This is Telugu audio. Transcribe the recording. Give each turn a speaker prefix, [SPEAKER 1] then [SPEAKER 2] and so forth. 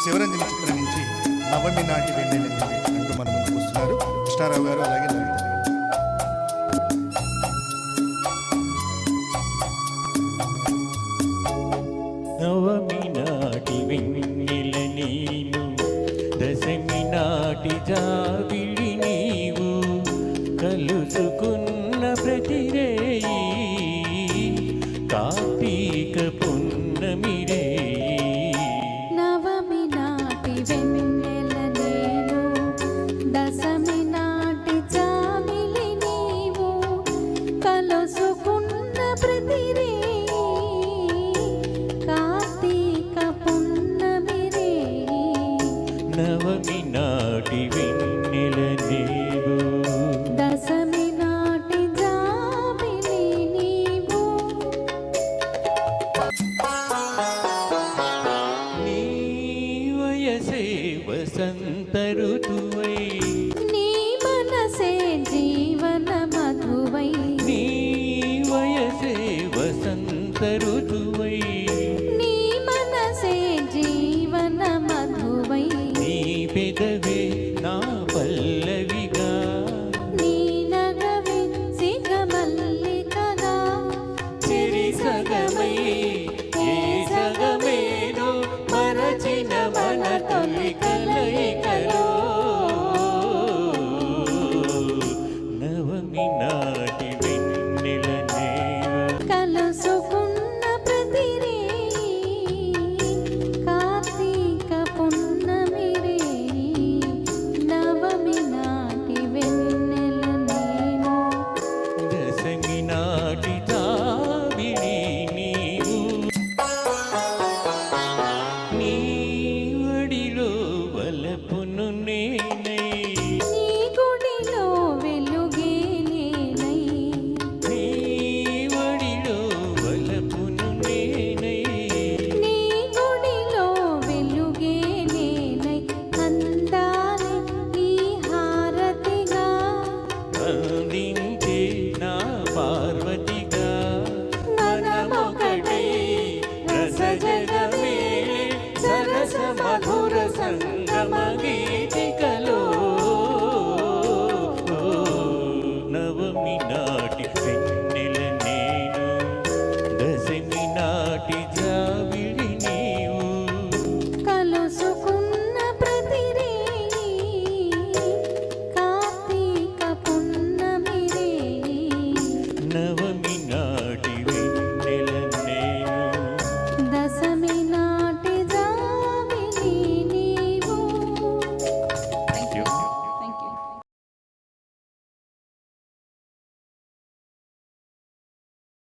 [SPEAKER 1] శివరంజని చిత్రం నుంచి నవమి నాటి వెన్నెలని అంటూ మన ముందుకు వస్తున్నారు కృష్ణారావు గారు, అలాగే లలిత.
[SPEAKER 2] నవమి నాటి వెన్నెల నీవు, దశమి నాటి జాబిలి నీవు, కలుసుకున్న ప్రతిరేయి కార్తీక పున్నమి రేయి.
[SPEAKER 3] నవమి నాటి వెన్నెల నేను, దశమి నాటి జాబిలి నీవు, కలుసుకున్న ప్రతిరేయి
[SPEAKER 2] నవమి నాటి వెన్నెల నీవు,
[SPEAKER 3] దశమి నాటి జాబిలి నీవు.
[SPEAKER 2] నీ వయసే వసంత ఋతువై,
[SPEAKER 3] నీ మనసే జీవన మధువై,
[SPEAKER 2] నీ వయసే వసంత ఋతువై,
[SPEAKER 3] నీ మనసే జీవన మధువై,
[SPEAKER 2] పెదవే నా పల్లవిగా,
[SPEAKER 3] నీ నగవే సిగమల్లికగా,
[SPEAKER 2] చెరి సగమై ఏ సగమేనో మరచిన మన తొలి కలయికలో. నవమి నాటి వెన్నెల నీవు,
[SPEAKER 3] కలుసుకున్న ప్రతిరేయి కార్తీక పున్నమి రేయి. నవమి నాటి వెన్నెల నేను,
[SPEAKER 2] దశమి నాటి జాబిలి నీవు, నీ వడిలో వలపును నేనై,
[SPEAKER 3] నీ గుడిలో వెలుగే నేనై,
[SPEAKER 2] నీ వడిలో వలపును నేనై,
[SPEAKER 3] నీ గుడిలో వెలుగే నేనై, అందాలే ఈ హారతిగా,
[SPEAKER 2] అందించే నా పార్వతిగా, మనమొకటై రసజగమే సరస మధుర సంగమ గీతికలో. నవమి నాటి వెన్నెల నేను, దశమి